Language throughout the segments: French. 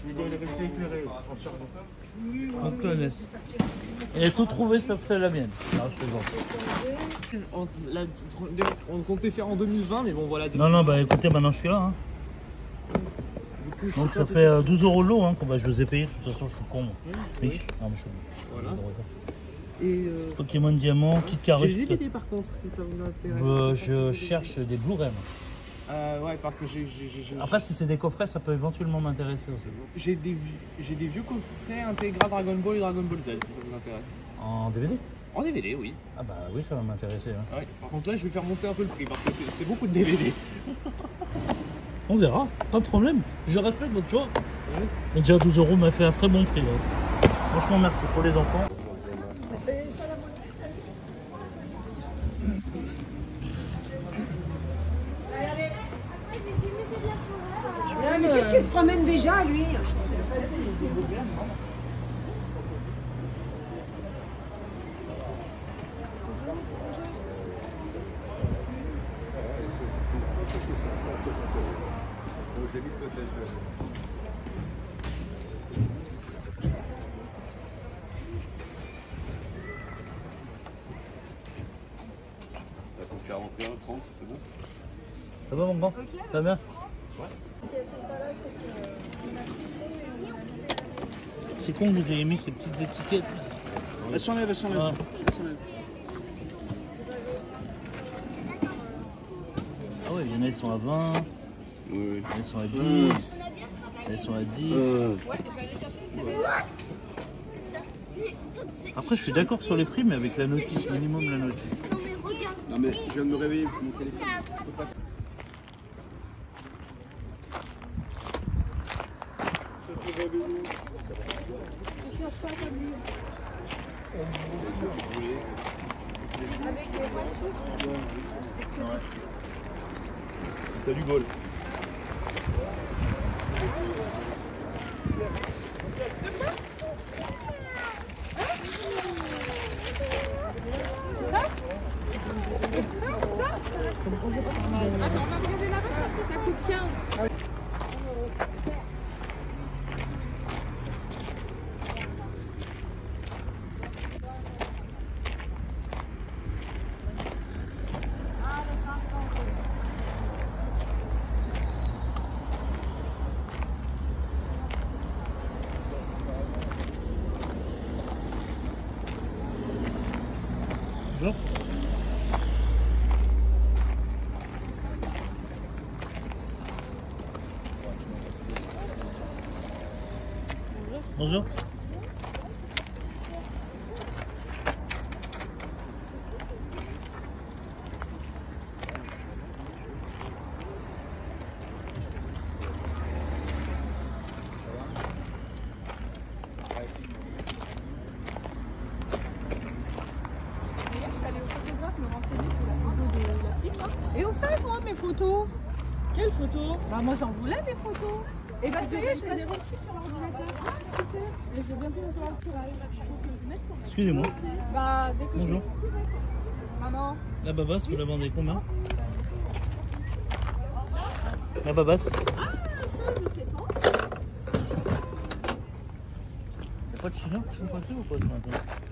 Il doit rester éclairé, entièrement. On connaisse. Il a tout trouvé sauf celle la mienne. Non, je plaisante. On comptait faire en 2020, mais bon voilà. Non, bah écoutez, maintenant je suis là. Hein. Donc ça fait 12 € le lot, hein, que je vous ai payé. De toute façon, je suis con. Moi. Oui. Non, mais je suis bon. Voilà. Et Pokémon Diamant, Kit Carus. j'ai des DVD par contre, si ça vous intéresse. Je cherche des Blu-ray. Ouais, parce que j'ai. Après, si c'est des coffrets, ça peut éventuellement m'intéresser aussi. J'ai des vieux coffrets intégrés Dragon Ball et Dragon Ball Z, si ça vous intéresse. En DVD? En DVD, oui. Ah bah oui, ça va m'intéresser. Hein. Ouais. Par contre, là, je vais faire monter un peu le prix parce que c'est beaucoup de DVD. On verra, pas de problème. Je respecte votre choix. Ouais. Et déjà 12 € m'a fait un très bon prix. Là. Franchement, merci pour les enfants. Mais qu'est-ce qu'il se promène déjà, lui? Faire rentrer un 30, c'est bon? Ça va mon grand? Okay. Ça va bien? Ouais. C'est con que vous ayez mis ces petites étiquettes. Elles s'enlèvent, elles s'enlèvent. Ah. Ah ouais, il y en a, elles sont à 20. Oui. Elles sont à 10. Elles sont à 10. Après, je suis d'accord sur les prix, mais avec la notice, minimum la notice. Non mais je viens de me réveiller, mon téléphone. Je peux pas. T'as du bol. Ça coûte 15. Bonjour. Bonjour. Et au fait, moi, mes photos. Quelle photo? Bah, moi, j'en voulais des photos. Et bah, ça y est, je les ai reçues sur l'ordinateur. Ah, super. Et je vais bientôt recevoir le tirage. Faut que je mette sur. Excusez-moi. Bah, dès que Bonjour. Maman. La babasse, vous la vendez combien? La babasse? Ah, ça, je sais pas. Y'a pas de chiens qui sont passés ou pas ce matin?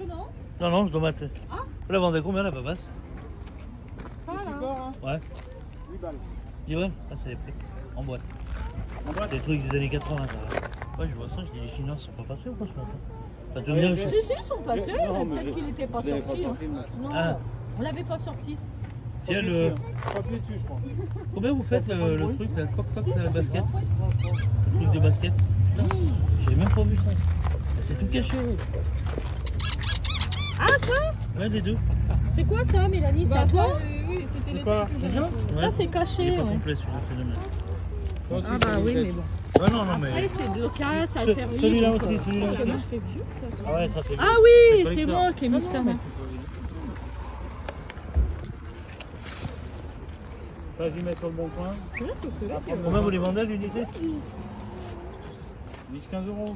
Non. Non, non, je dois mater. Ah. Vous la vendez combien la babasse? Ça, là. Ouais. 8 balles. 10 balles? Ah, c'est les prix. En boîte. C'est les trucs des années 80. Ça. Ouais, je vois ça, je dis les Chinois sont pas passés ou pas ce matin? Bah, tu veux me dire, Si, ils sont passés, Non, mais mais peut-être qu'il n'était pas sorti. Non, Ah. on l'avait pas sorti. tiens, le... Pas plus dessus, je crois. Combien vous faites le truc, la toc-toc, la basket? Le truc de basket? J'ai même pas vu ça. C'est tout caché. Ah, ça? Ouais, des deux. C'est quoi ça, Mélanie? C'est à toi? Oui, c'était les Quoi? textes. Déjà? Ça, c'est caché. Il est pas Ouais. complet celui-là, c'est le mien. Ah, bah oui, mais bon. Ah non, non, mais... Après, c'est deux cas, ça a servi. Celui-là donc, aussi, celui-là ça aussi. marche, c'est vieux, ça. Ah ouais, ça c'est Ah oui, c'est collector. moi qui ai mis ça. là. Ça, j'y mets sur le bon coin. C'est vrai que c'est là. Combien vous les vendez, l'unité? 10-15 euros.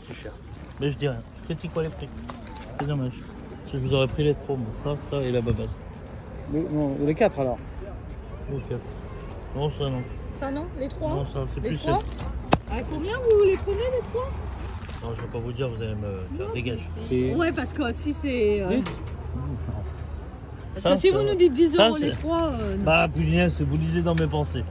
C'est cher. Mais je dis rien, je critique pas les prix. C'est dommage. Si je vous aurais pris les trop, mais ça et la babasse. Non, les 4 alors. Ok. Non, ça non. Ça, non? Les trois? Non, ça c'est Les plus trois? cher. Ah, combien vous voulez? les prenez les trois? Non, je vais pas vous dire, vous allez me faire dégage. Ouais, parce que si c'est. Parce Ça, que si ça vous va. nous dites 10 Ça, euros les c'est- trois, non. Bah, punaise, vous lisez dans mes pensées.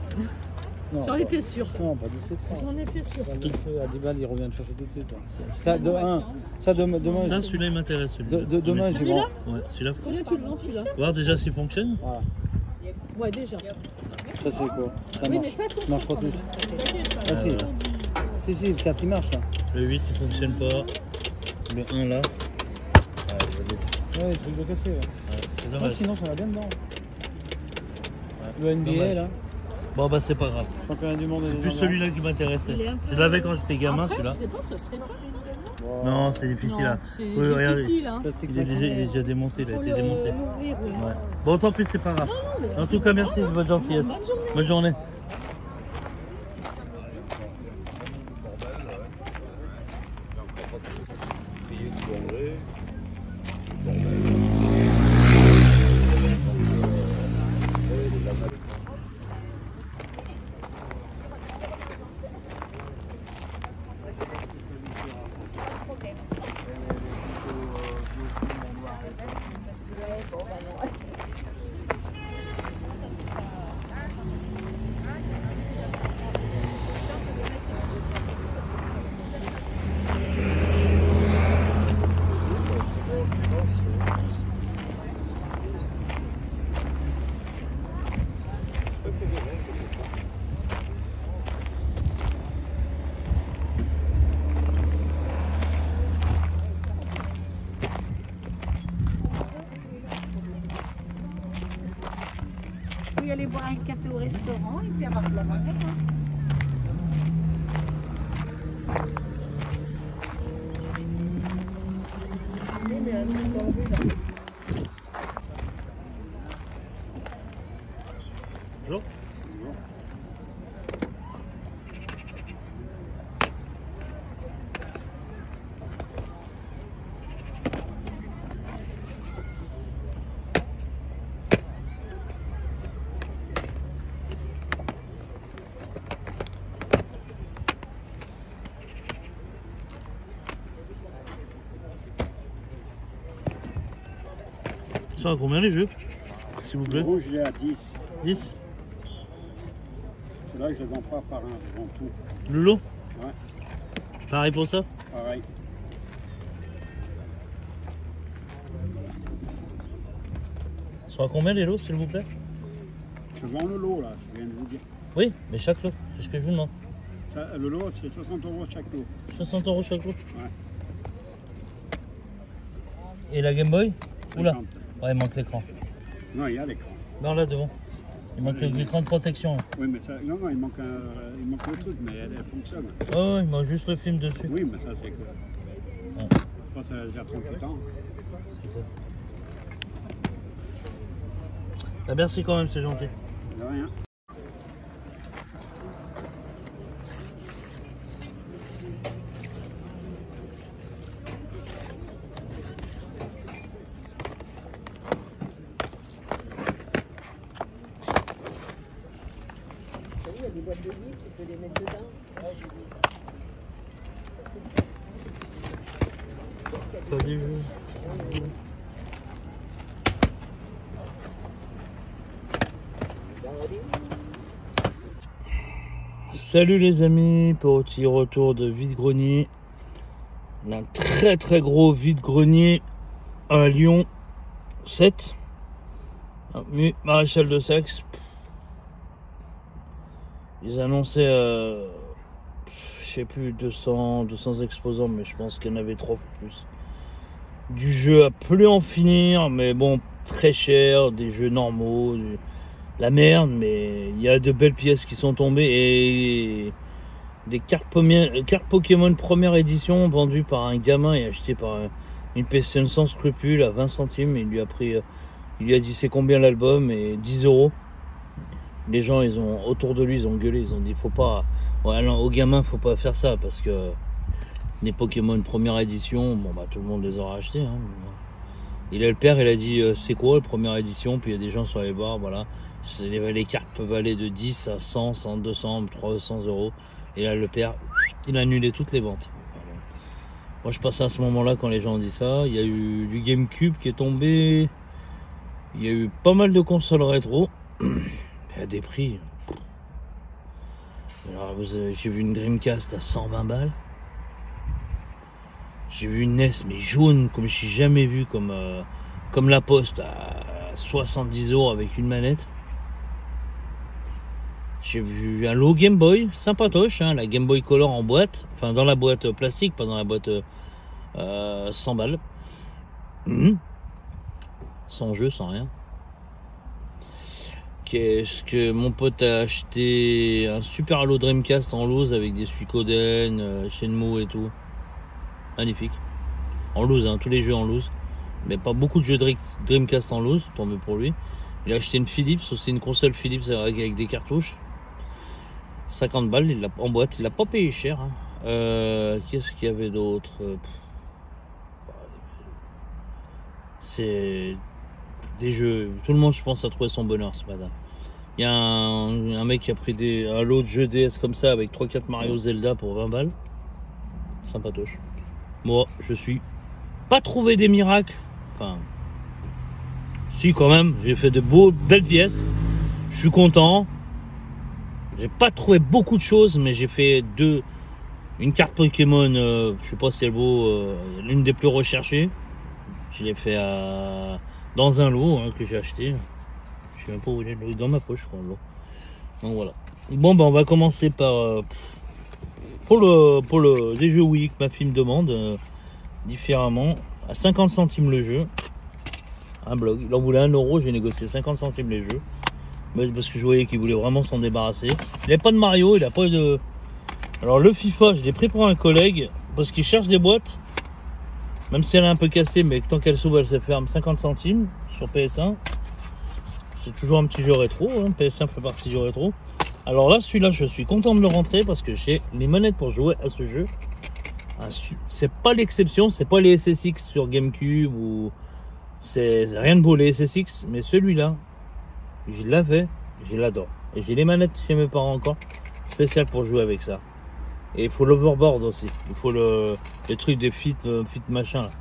J'en étais sûre. Non, pas 17 francs. J'en étais sûre. À 10 balles, il revient te chercher tout de suite. Ça, Ça, demain, ça, celui-là, il m'intéresse. Celui-là. demain, je Celui-là vends. Ouais, celui-là. Combien tu le vends celui-là? Voir déjà s'il fonctionne. Voilà. Ouais, déjà. Ça, c'est quoi? Ça Oui, mais marche. fais attention. Marche pas quand tous. même. Ah, si. Si, le 4 il marche là. Le 8, il fonctionne pas. Le 1, là. Ouais, le truc de cassé. Ouais. C'est Non, dommage. sinon, ça va bien dedans. Le NBA Dommage. là. Bon, bah, c'est pas grave. Je crois qu'il y en a du monde. C'est plus celui-là qui m'intéressait. Il est un peu- Je l'avais quand j'étais gamin, Après, celui-là. je sais pas, ça serait pas ça. Non, c'est difficile. Non, Hein. c'est Oui, regardez. difficile, hein. Il est déjà démonté, il a Faut été démonté. l'ouvrir, oui. Ouais. Bon, tant pis, c'est pas grave. mais En tout cas, merci de votre gentillesse. Bonne journée. Bonne journée. Vous pouvez aller boire un café au restaurant et puis avoir de la monnaie. Hein. Bonjour. Ils sont à combien les jeux, s'il vous Le plaît? rouge, il est à 10. 10. Ceux-là, je les vends pas par un, je vends tout. Le lot? Ouais. Pareil pour ça? Pareil. Ils sont à combien les lots, s'il vous plaît? Je vends le lot, là, je viens de vous dire. Oui, mais chaque lot, c'est ce que je vous demande. Ça, le lot, c'est 60 € chaque lot. 60 € chaque lot. Ouais. Et la Game Boy? Oula. 50. Ouais, il manque l'écran. Non, il y a l'écran. Non, là devant. Il manque l'écran de protection. Oui, mais ça, non, il manque le truc, mais elle fonctionne. Ouais, il manque juste le film dessus. Oui, mais ça, c'est que. Ouais. Je pense qu'elle a déjà 38 ans. Ah, merci quand même, c'est gentil. De rien. Il y a des boîtes de livres, tu peux les mettre dedans. Ça dit jeu. Salut les amis, petit retour de vide-grenier. On a un très gros vide-grenier à Lyon 7. Maréchal de Saxe. Ils annonçaient, je sais plus, 200 exposants, mais je pense qu'il y en avait 3 plus. Du jeu à plus en finir, mais bon, très cher, des jeux normaux, la merde, mais il y a de belles pièces qui sont tombées et des cartes Pokémon première édition vendues par un gamin et achetées par une personne sans scrupule à 20 centimes. Il lui a dit c'est combien l'album et 10 €. Les gens, autour de lui, ils ont gueulé, ils ont dit faut pas, ouais, non, aux gamins, faut pas faire ça parce que les Pokémon première édition, bon bah tout le monde les aura achetés. Hein. Il a le père, il a dit c'est quoi la première édition, puis il y a des gens sur les bars, voilà, les cartes peuvent aller de 10 à 100, 100, 200, 300 €. Et là le père, il a annulé toutes les ventes. Moi je passais à ce moment-là quand les gens ont dit ça. Il y a eu du GameCube qui est tombé. Il y a eu pas mal de consoles rétro. Mais à des prix. Alors j'ai vu une Dreamcast à 120 balles. J'ai vu une NES mais jaune comme j'ai jamais vu, comme la Poste à 70 € avec une manette. J'ai vu un lot Game Boy, sympatoche, hein, la Game Boy Color en boîte, enfin dans la boîte plastique, pas dans la boîte 100 balles. Sans jeu, sans rien. Qu'est-ce que mon pote a acheté? Un super lot Dreamcast en loose avec des Suikoden, Shenmue et tout. Magnifique. En loose, hein, tous les jeux en loose. Mais pas beaucoup de jeux Dreamcast en loose, tant mieux pour lui. Il a acheté une Philips, aussi une console Philips avec des cartouches. 50 balles en boîte, il l'a pas payé cher. Hein. Qu'est-ce qu'il y avait d'autre? C'est des jeux. Tout le monde, je pense, a trouvé son bonheur ce matin. Il y a un mec qui a pris un lot de jeux DS comme ça avec 3-4 Mario Zelda pour 20 balles. Sympatoche. Moi, je suis pas trouvé des miracles. Enfin, si quand même, j'ai fait de belles pièces. Je suis content. J'ai pas trouvé beaucoup de choses, mais j'ai fait une carte Pokémon. Je sais pas si elle vaut l'une des plus recherchées. Je l'ai fait dans un lot que j'ai acheté. Je sais même pas où il est, dans ma poche, je crois. Le lot. Donc voilà. Bon, ben on va commencer par pour les jeux Wii que ma fille me demande différemment. À 50 centimes le jeu. Un blog. Il en voulait 1 €, j'ai négocié 50 centimes les jeux. Mais parce que je voyais qu'il voulait vraiment s'en débarrasser. Il n'a pas de Mario, il n'a pas de. Alors le FIFA, je l'ai pris pour un collègue parce qu'il cherche des boîtes. Même si elle est un peu cassée, mais tant qu'elle s'ouvre, elle se ferme. 50 centimes sur PS1. C'est toujours un petit jeu rétro. Hein. PS1 fait partie du rétro. Alors là, celui-là, je suis content de le rentrer parce que j'ai les manettes pour jouer à ce jeu. C'est pas l'exception, c'est pas les SSX sur GameCube ou c'est rien de beau les SSX, mais celui-là, je l'avais, je l'adore. Et j'ai les manettes chez mes parents encore, spécial pour jouer avec ça. Et il faut l'overboard aussi, il faut les trucs des fit machin là.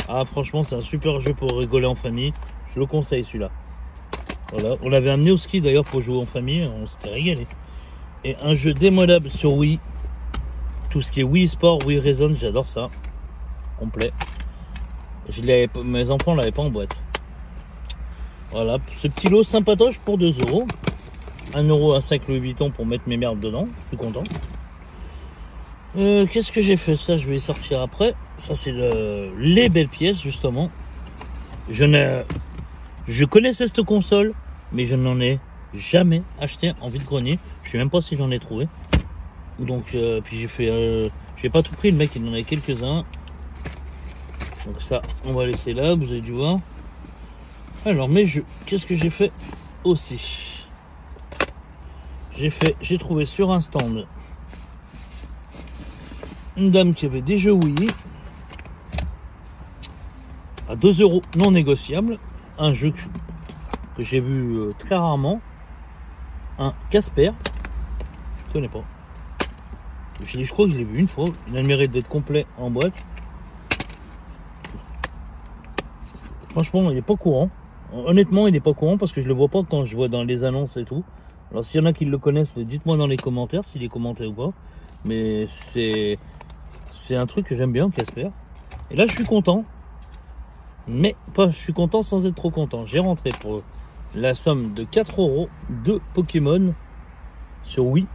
Ah franchement, c'est un super jeu pour rigoler en famille, je le conseille celui-là. Voilà, on l'avait amené au ski d'ailleurs pour jouer en famille, on s'était régalé. Et un jeu démodable sur Wii. Tout ce qui est Wii Sport, Wii Reason, j'adore ça. Complet. Mes enfants ne l'avaient pas en boîte. Voilà, ce petit lot sympatoche pour 2 €. 1 € à 5 Louis Vuitton pour mettre mes merdes dedans. Je suis content. Qu'est-ce que j'ai fait? Ça, je vais y sortir après. Ça, c'est les belles pièces, justement. Je connaissais cette console, mais je n'en ai jamais acheté en vide-grenier. Je ne sais même pas si j'en ai trouvé. Donc puis j'ai pas tout pris, le mec il en avait quelques-uns. Donc ça on va laisser là, vous avez dû voir. Alors mais qu'est-ce que j'ai fait aussi? J'ai trouvé sur un stand une dame qui avait des jeux Wii à 2 € non négociables. Un jeu que j'ai vu très rarement. Un Casper. Je connais pas. Je crois que je l'ai vu une fois. Il a le mérite d'être complet en boîte. Franchement, il n'est pas courant. Honnêtement, il n'est pas courant parce que je le vois pas quand je vois dans les annonces et tout. Alors, s'il y en a qui le connaissent, dites-moi dans les commentaires s'il est commenté ou pas. Mais c'est un truc que j'aime bien, Casper. Et là, je suis content. Mais pas, je suis content sans être trop content. J'ai rentré pour la somme de 4 € de Pokémon sur Wii.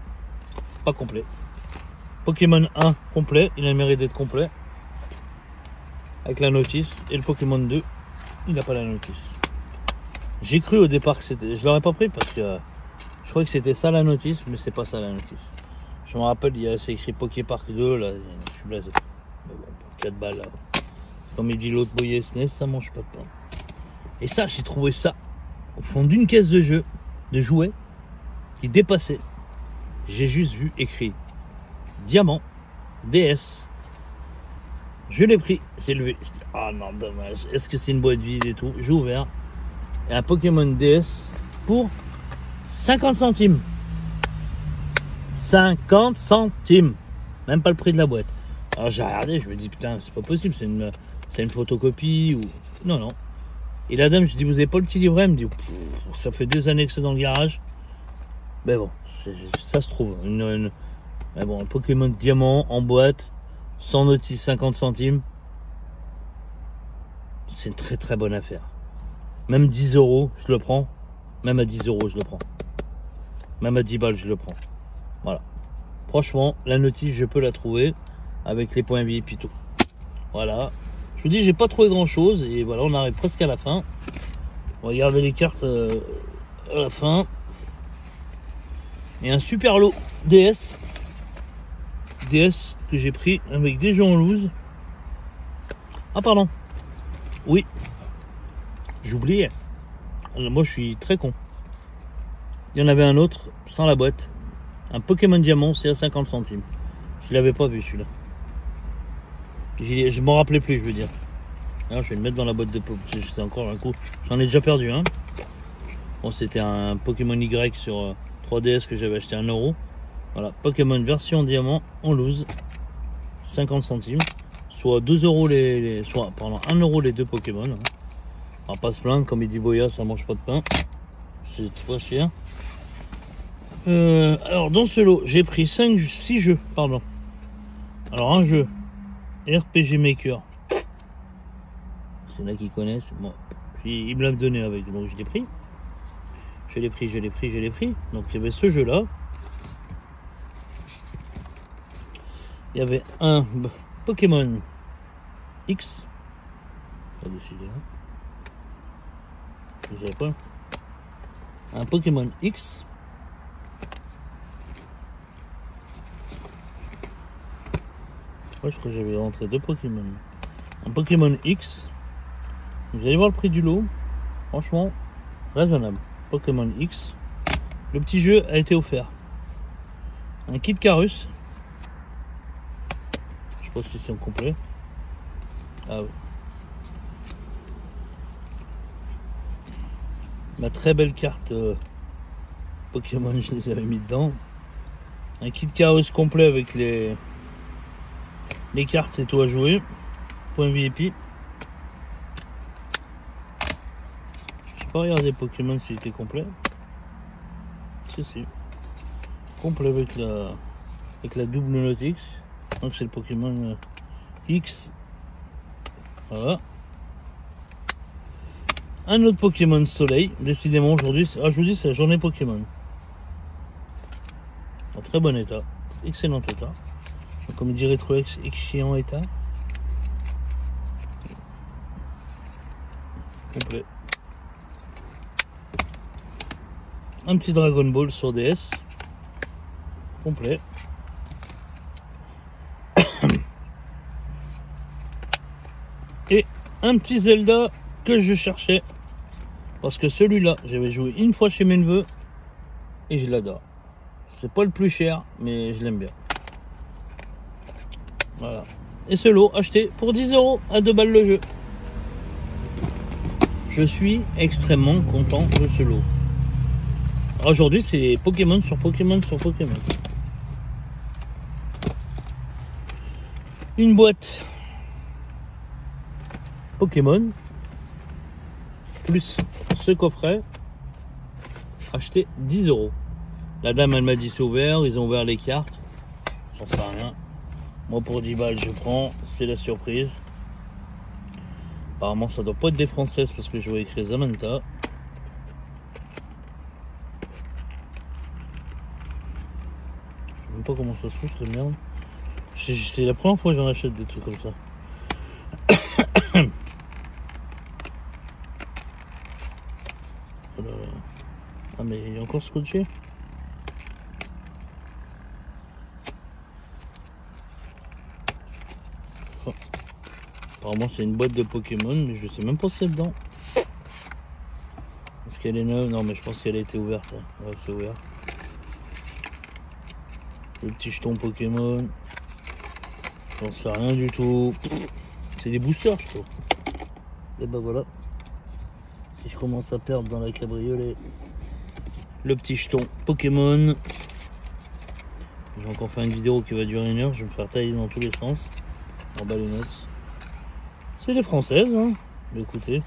Pas complet. Pokémon 1 complet, il a le mérite d'être complet avec la notice, et le Pokémon 2 il n'a pas la notice. J'ai cru au départ que c'était, je l'aurais pas pris parce que je croyais que c'était ça la notice, mais c'est pas ça la notice. Je me rappelle, c'est écrit Poképark 2 là, je suis blasé. Mais bon, pour 4 balles là, comme il dit l'autre Boyer SNES, ça mange pas de pain. Et ça, j'ai trouvé ça au fond d'une caisse de jeux, de jouets qui dépassait. J'ai juste vu écrit Diamant DS. Je l'ai pris, j'ai levé. Ah non, dommage. Est-ce que c'est une boîte vide et tout? J'ai ouvert. Et un Pokémon DS pour 50 centimes. 50 centimes. Même pas le prix de la boîte. Alors j'ai regardé, je me dis putain, c'est pas possible, c'est une photocopie ou. Non, non. Et la dame, je dis, vous avez pas le petit livret? Elle me dit, ça fait des années que c'est dans le garage. Mais bon, ça se trouve. Mais bon, un Pokémon Diamant en boîte, sans notice, 50 centimes. C'est une très très bonne affaire. Même 10 €, je le prends. Même à 10 €, je le prends. Même à 10 balles, je le prends. Voilà. Franchement, la notice, je peux la trouver avec les points VIP et tout. Voilà. Je vous dis, j'ai pas trouvé grand chose. Et voilà, on arrive presque à la fin. On va garder les cartes à la fin. Et un super lot DS. DS que j'ai pris avec des jeux en loose. Ah, pardon. Oui. J'oubliais. Moi, je suis très con. Il y en avait un autre sans la boîte. Un Pokémon Diamant, c'est à 50 centimes. Je l'avais pas vu celui-là. Je m'en rappelais plus, je veux dire. Alors, je vais le mettre dans la boîte de Pokémon. C'est encore un coup. J'en ai déjà perdu un. Bon, c'était un Pokémon Y sur 3DS que j'avais acheté à 1 €. Voilà, Pokémon version Diamant en loose. 50 centimes. Soit 2 €, soit pendant 1 € les deux Pokémon. On va pas se plaindre, comme il dit Boya, ça mange pas de pain. C'est trop cher. Alors dans ce lot, j'ai pris 6 jeux, pardon. Alors un jeu RPG Maker. C'est là qui connaissent. Bon, il me l'a donné avec, donc je l'ai pris. Je l'ai pris. Donc il y avait ce jeu là. Il y avait un Pokémon X. Pas décidé. Je savais pas. Un Pokémon X. Ouais, je crois que j'avais rentré 2 Pokémon. Un Pokémon X. Vous allez voir le prix du lot. Franchement, raisonnable. Pokémon X. Le petit jeu a été offert. Un kit Carus. Je sais pas si c'est en complet. Ah oui. Ma très belle carte Pokémon, je les avais mis dedans. Un kit Carus complet avec les cartes et tout à jouer. Point VIP. Je sais pas regarder Pokémon s'il était complet. Si. Complet avec la double note X. Donc c'est le Pokémon X. Voilà. Un autre Pokémon Soleil. Décidément aujourd'hui, je vous dis, c'est la journée Pokémon. En très bon état. Excellent état. Comme il dit rétro excellent état. Complet. Un petit Dragon Ball sur DS. Complet. Et un petit Zelda que je cherchais. Parce que celui-là, j'avais joué une fois chez mes neveux. Et je l'adore. C'est pas le plus cher, mais je l'aime bien. Voilà. Et ce lot acheté pour 10 € à 2 balles le jeu. Je suis extrêmement content de ce lot. Aujourd'hui, c'est Pokémon sur Pokémon sur Pokémon. Une boîte Pokémon plus ce coffret acheté 10 €. La dame, elle m'a dit c'est ouvert, ils ont ouvert les cartes. J'en sais rien. Moi, pour 10 balles, je prends. C'est la surprise. Apparemment, ça doit pas être des françaises parce que je vois écrit Zamanta. Je sais même pas comment ça se trouve, cette merde. C'est la première fois que j'en achète des trucs comme ça. Ah, mais il est encore scotché. Oh. Apparemment, c'est une boîte de Pokémon, mais je sais même pas ce qu'il y a dedans. Est-ce qu'elle est neuve? Non, mais je pense qu'elle a été ouverte. Ouais, c'est ouvert. Le petit jeton Pokémon. J'en sais rien du tout. C'est des boosters, je trouve. Et ben voilà. Si je commence à perdre dans la cabriolet. Le petit jeton Pokémon. J'ai encore fait une vidéo qui va durer 1 heure. Je vais me faire tailler dans tous les sens. En bas les notes. C'est des françaises, hein. Mais écoutez.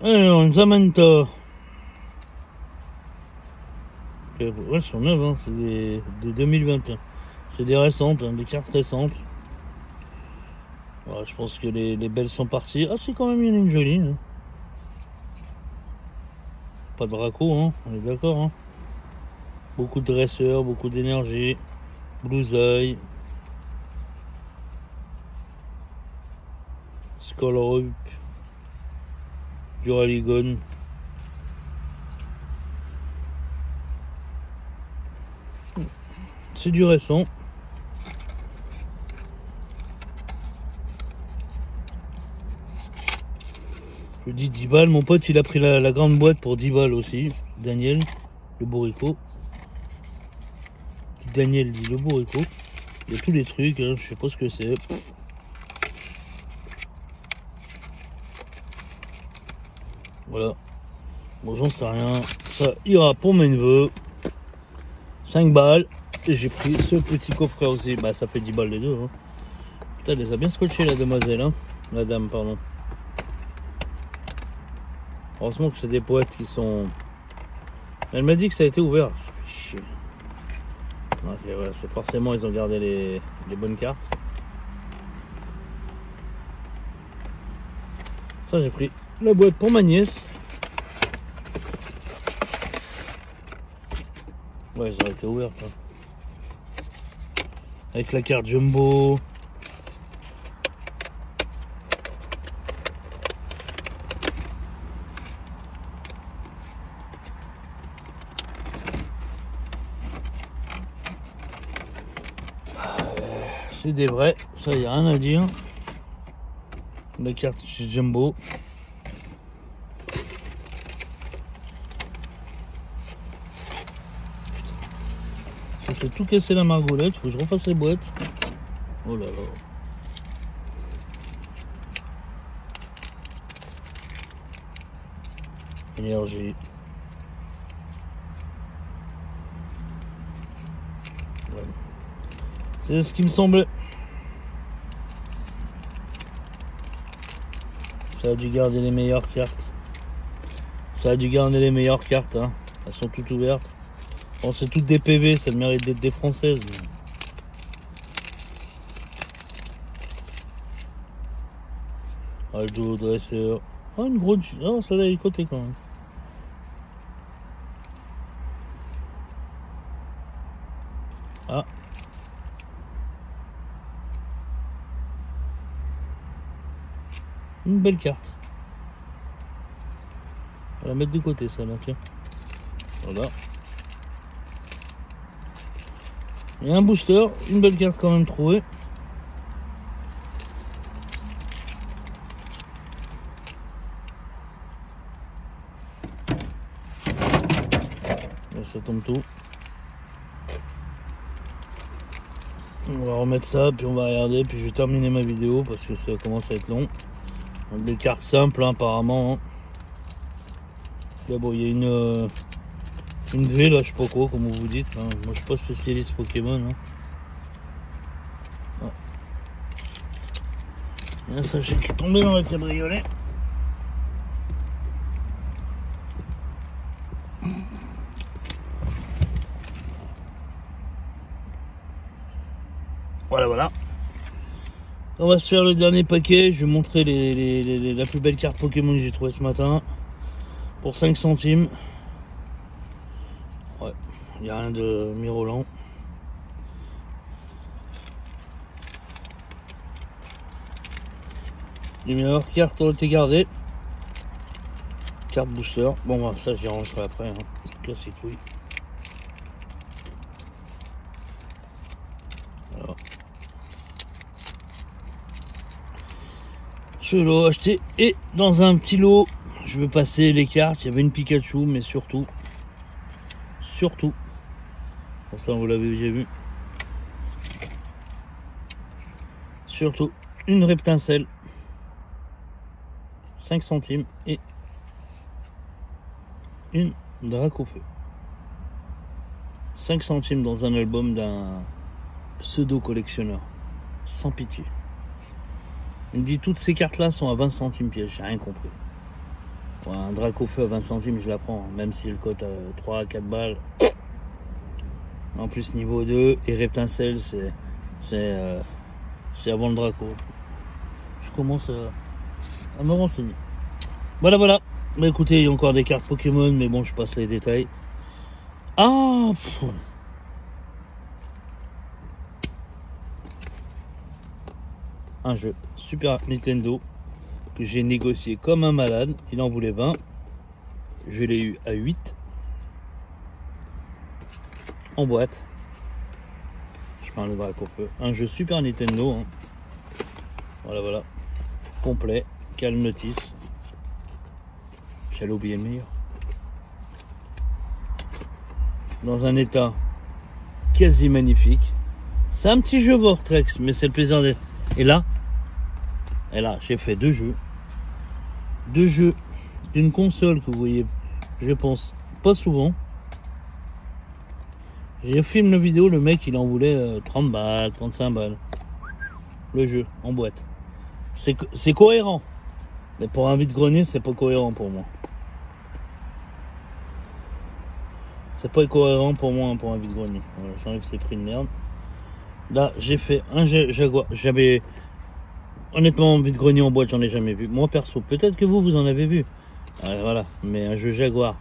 Alors, une Samantha. Ouais, elles sont neuves, hein. C'est des 2021. C'est des récentes, hein, des cartes récentes. Voilà, je pense que les belles sont parties. Ah, si, quand même, il y en a une jolie. Hein. Pas de raco, hein, on est d'accord. Hein. Beaucoup de dresseurs, beaucoup d'énergie. Blousaille. Skullrup. Duraligone. C'est du récent. Je dis 10 balles. Mon pote, il a pris la grande boîte pour 10 balles aussi. Daniel, le bourricot. Daniel dit le bourricot. Il y a tous les trucs, hein, je sais pas ce que c'est. Voilà. Bon, j'en sais rien. Ça ira pour mes neveux. 5 balles. Et j'ai pris ce petit coffret aussi. Bah, ça fait 10 balles les deux. Hein. Putain, elle les a bien scotchées, la demoiselle. Hein. La dame, pardon. Heureusement que c'est des boîtes qui sont... Elle m'a dit que ça a été ouvert. Ça fait chier. Ok, ouais, c'est forcément, ils ont gardé les bonnes cartes. Ça, j'ai pris la boîte pour ma nièce. Ouais, elles ont été ouvertes. Hein. Avec la carte jumbo. C'est des vrais, ça y a rien à dire. La carte chez Jumbo. Ça s'est tout cassé la margolette, faut que je refasse les boîtes. Oh là là. Énergie. Ouais. C'est ce qui me semblait. Ça a dû garder les meilleures cartes. Ça a dû garder les meilleures cartes. Hein. Elles sont toutes ouvertes. Bon, c'est toutes des PV, ça mérite d'être des françaises. Aldo, dresseur. Ah, une grosse. Ah, ça là, il est côté quand même. Ah. Une belle carte. On va la mettre de côté, ça là, tiens. Voilà. Et un booster, une belle carte quand même trouvée. Et ça tombe tout. On va remettre ça, puis on va regarder, puis je vais terminer ma vidéo parce que ça commence à être long. Donc des cartes simples hein, apparemment. Hein. Là bon il y a une V là, je sais pas quoi, comme vous dites. Hein. Moi je suis pas spécialiste Pokémon. Hein. Ah. Il y a un sachet qui est tombé dans le cabriolet. Voilà, voilà. On va se faire le dernier paquet. Je vais montrer la plus belle carte Pokémon que j'ai trouvé ce matin. Pour 5 centimes. Ouais, il n'y a rien de mirolant. Les meilleures cartes ont été gardées. Carte booster. Bon, bah, ça j'y rangerai après. Hein. Ça casse les couilles. Voilà. Ce lot acheté. Et dans un petit lot, je vais passer les cartes. Il y avait une Pikachu, mais surtout, pour ça vous l'avez déjà vu, surtout une Reptincelle, 5 centimes, et une Dracofeu. 5 centimes dans un album d'un pseudo-collectionneur. Sans pitié. Il me dit toutes ces cartes-là sont à 20 centimes pièce. J'ai rien compris. Ouais, un Dracofeu à 20 centimes, je la prends. Même si le cote à 3 à 4 balles. En plus, niveau 2 et Reptincelle, c'est avant le Draco. Je commence à me renseigner. Voilà, voilà. Bah écoutez, il y a encore des cartes Pokémon, mais bon, je passe les détails. Ah pff. Un jeu Super Nintendo que j'ai négocié comme un malade. Il en voulait 20. Je l'ai eu à 8. En boîte. Je prends le Dracofeu. Un jeu Super Nintendo. Hein. Voilà, voilà. Complet. Cal notice. J'allais oublier le meilleur. Dans un état quasi magnifique. C'est un petit jeu Vortex, mais c'est le plaisir d'être. Et là, j'ai fait 2 jeux. 2 jeux d'une console que vous voyez, je pense, pas souvent. J'ai filmé la vidéo, le mec il en voulait 30 balles, 35 balles. Le jeu en boîte. C'est cohérent. Mais pour un vide-grenier, c'est pas cohérent pour moi. C'est pas cohérent pour moi pour un vide-grenier. Voilà, j'enlève ces prix de merde. Là, j'ai fait un Jaguar. J'avais... Honnêtement, un vide-grenier en boîte, j'en ai jamais vu. Moi, perso, peut-être que vous en avez vu. Voilà. Mais un jeu Jaguar,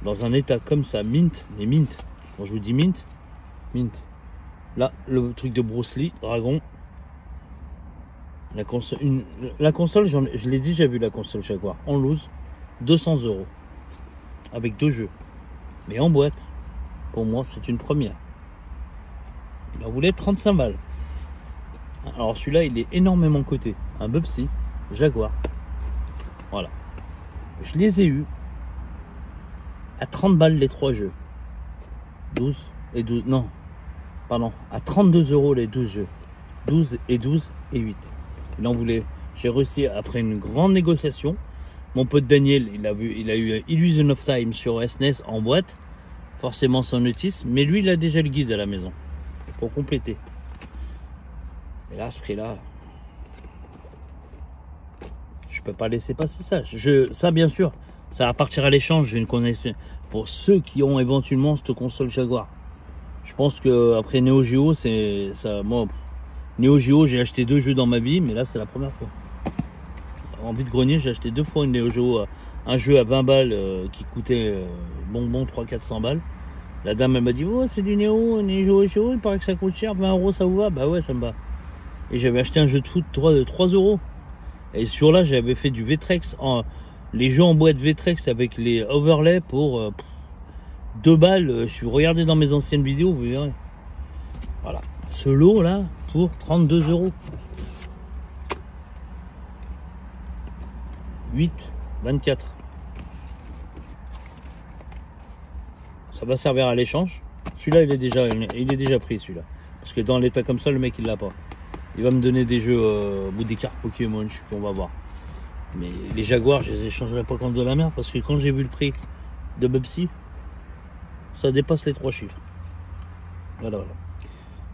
dans un état comme ça, mint. Mais mint. Quand je vous dis mint, mint. Là, le truc de Bruce Lee, Dragon. La console, je l'ai déjà vu, la console Jaguar. En loose, 200 €. Avec 2 jeux. Mais en boîte, pour moi, c'est une première. Il en voulait 35 balles. Alors celui-là, il est énormément coté. Un Bubsy, Jaguar. Voilà. Je les ai eus à 30 balles les 3 jeux. 12 et 12. Non, pardon. À 32 € les 12 jeux. 12 et 12 et 8. Il en voulait. J'ai réussi après une grande négociation. Mon pote Daniel, il a eu Illusion of Time sur SNES en boîte. Forcément sans notice. Mais lui, il a déjà le guide à la maison. Pour compléter. Et là, à ce prix-là, je peux pas laisser passer ça. Ça, bien sûr, ça va partir à l'échange. Je ne connaissais pour ceux qui ont éventuellement cette console Jaguar. Je pense que après Neo Geo, c'est ça. Moi, Neo Geo, j'ai acheté 2 jeux dans ma vie, mais là, c'est la première fois. En vide-grenier, j'ai acheté 2 fois une Neo Geo, un jeu à 20 balles qui coûtait bonbon 300-400 balles. La dame, elle m'a dit, oh, c'est du Neo Geo, il paraît que ça coûte cher, 20 €, ça vous va? Bah ouais, ça me va. Et j'avais acheté un jeu de foot de 3 €. Et ce jour-là, j'avais fait du Vtrex, les jeux en boîte Vtrex avec les overlays pour 2 balles. Je suis regardé dans mes anciennes vidéos, vous verrez. Voilà. Ce lot-là, pour 32 €. 8, 24. Ça va servir à l'échange. Celui-là, il est déjà pris, celui-là. Parce que dans l'état comme ça, le mec, il l'a pas. Il va me donner des jeux ou des cartes Pokémon, je sais plus, on va voir. Mais les Jaguars, je les échangerai pas contre de la merde. Parce que quand j'ai vu le prix de Bubsy, ça dépasse les 3 chiffres. Voilà, voilà.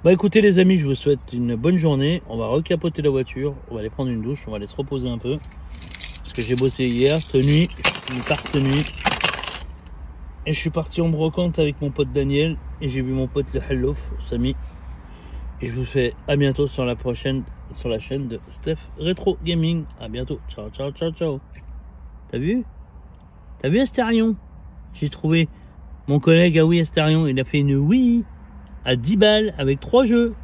Bah écoutez les amis, je vous souhaite une bonne journée. On va recapoter la voiture. On va aller prendre une douche. On va aller se reposer un peu. Parce que j'ai bossé hier, cette nuit. Une tard cette nuit. Et je suis parti en brocante avec mon pote Daniel. Et j'ai vu mon pote le Hallof, Samy. Et je vous fais à bientôt sur la chaîne de Steph Retro Gaming. À bientôt. Ciao, ciao, ciao, ciao. T'as vu Astérion? J'ai trouvé mon collègue à Astérion. Il a fait une Wii à 10 balles avec 3 jeux.